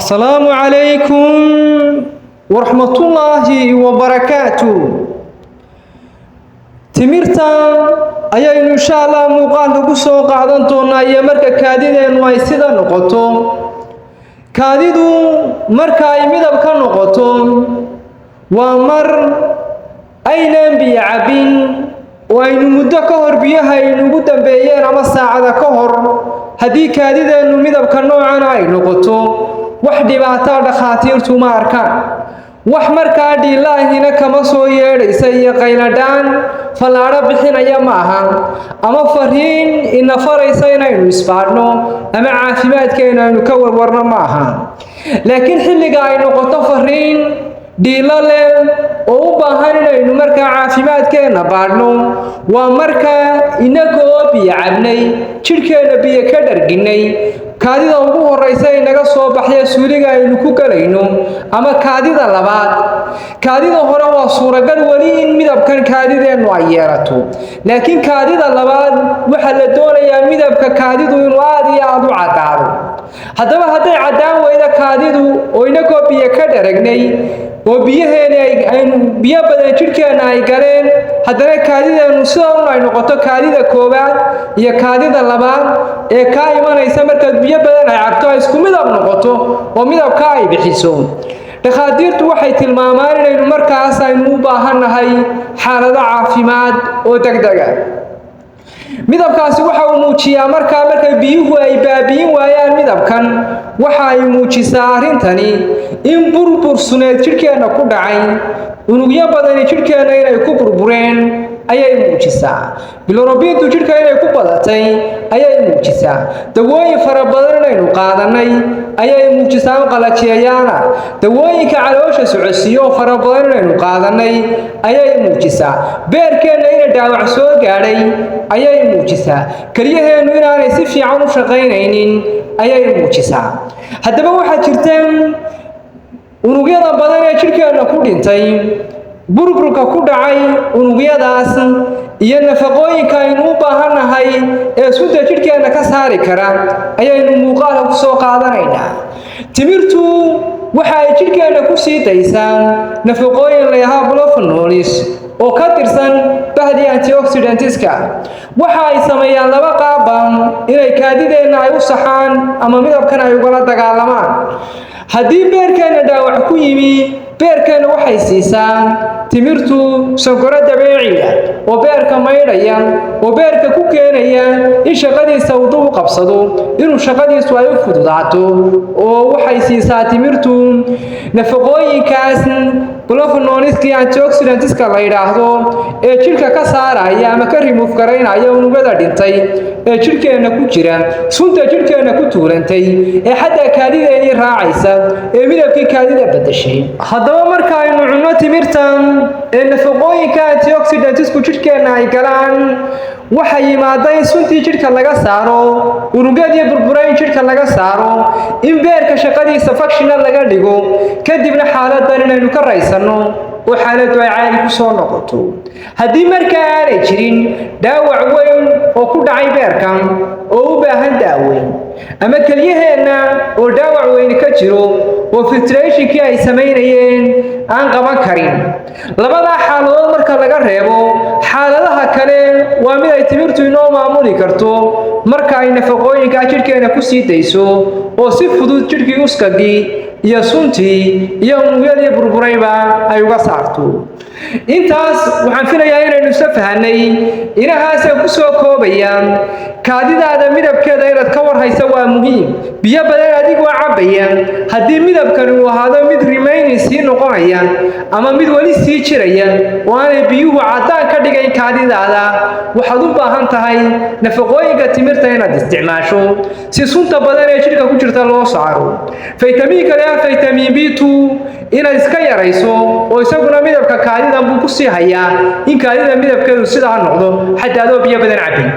السلام عليكم ورحمة الله وبركاته. تمرتا أيا إن شاء الله مقال بسوا قاعدان تونا أيا مركا كادين وايسدا نقطو كاديدو مركا يميدا بكا نقطو ومر أين بيعبين وأين مدة كهر بيها إن مدة بيان أما الساعة كهر هدي كاديدا إنه ميدا بكا نوعنا أي نقطو وحدي بعتاد خاطيرتو ما أركان وحمركا دي الله هنا كما سوير إسايا قيلدان فالعرب بحين أيامها أما فرهين إن فريسينا يسفارنو أما عافمات كينا نكور ورنا معها لكن حلقا إنو قطو فرهين دي الله oo baahan inaynu markaa caafimaadkeena baadhno waa markaa inagoo biyo cabnay jirkeena biyo ka dharginay kaadida ugu horeysa inaga soo baxaya suuliga aynu ku galayno ama kaadida labaad kaadida hore waa suuragal wali in midabkan kaadideenu ay yeelato laakiin kaadida labaad waxa la doonayaa midabka kaadidu inuu aad iyo aad u cadaado haddaba hadday cadaan weyda kaadidu oo inagoo biyo ka dharagnay oo biyaheena aynu biyo badan jirkeena ay galeen haddana kaadideenu sida ay noqoto kaadida koobaad iyo kaadida labaad ee ka imanaysa marka biyo badan ay cabto ay isku midab noqoto oo midabka ay bixiso dhakhaatiirtu waxay tilmaamaan inaynu markaas aynu u baahanahay xaalado caafimaad oo degdeg ah midabkaasi waxa uu muujiyaa marka biyuhu ay baabiin waayaan midabkan waxa ay muujisaa arintani in burbur suneed jirkeena ku dhacay unugyo badan jirkeena inay ku burbureen ayay muujisaa bilirubintu jirkeena inay ku badatay ayay muujisaa dawooyin fara badan inaynu qaadanay ayay muujisaa qalajiyayana dawooyinka caloosha socodsiyo fara badan inaynu qaadanay ayay muujisaa beerkeena inay dhaawac soo gaadhay ayay muujisaa kaliyaheenu inaanay si fiican u shaqaynaynin ayay muujisaa haddaba waxaa jirta unugyada badan ee jirkeena ku dhintay burburka ku dhacay unugyadaas iyo nafaqooyinka aynu u baahanahay ee sunta jirkeena ka saari kara ayaynu muuqaalka ku soo qaadanaynaa timirtu waxa ay jirkeena ku sii daysaa nafaqooyin la yiraahdo polyphenols oo ka tirsan bahdi antioxidantska waxa ay sameeyaan laba qaab inay kaadideena ay u saxaan ama midabkan ay uga dagaalamaan haddii beerkeena dhaawac ku yimi beerkeena waxay siisaa timirtu sonkoro dabiici ah oo beerka maydhaya oo beerka ku keenaya in shaqadiisa uu u qabsado inuu shaqadiisu ay u fududaato oo waxay siisaa timirtu nafaqooyinkaas polyphenolska antioxidantska la yiraahdo ee jirka ka saaraya ama ka remove gareynaya unugyada dhintay ee jirkeena ku jira sunta jirkeena ku tuurantay ee xataa kaadideena raacaysa ee midabkii kaadida bedeshay haddaba marka aynu cunno timirtan ee nafaqooyinka antioxidantsku jirkeena ay galaan waxa yimaada in suntii jirka laga saaro unugyadii burburay jirka laga saaro in beerka shaqadiisa functional laga dhigo kadibna xaaladdan inaynu ka raysano oo xaaladdu ay caadi ku soo noqoto haddii markaa aanay jirin dhaawac weyn oo ku dhacay beerkan oo u baahan daaweyn ama kaliyaheena oo dhaawac weyn ka jiro oo filtrationkii ay sameynayeen aan qaban karin labada xaaladood marka laga reebo xaaladaha kale waa mid ay timirtu inoo maamuli karto marka ay nafaqooyinka jirkeena ku sii dayso oo si fudud jirkii uskagii iyo suntii iyo unugyadii burburayba ay uga saarto intaas waxaan filayaa inaynu isla fahanay inahaas ku soo koobayaan kaadidaada midabkeeda inaad ka warhaysa waa muhiim biyo badan adigoo cabaya haddii midabkan uu ahaado mid remaining sii noqonaya ama mid wali sii jiraya oo aanay biyuhu cadaan ka dhigayn kaadidaada waxaad u baahan tahay nafaqooyinka timirta inaad isticmaasho si sunta badan ee jirka ku jirta loo saaro faytamiinka leh faytamiin B2 inaad iska yarayso oo isaguna midabka kaadidan buu ku sii hayaa in kaadida midabkeedu sidaa noqdo xataa adoo biyo badan cabin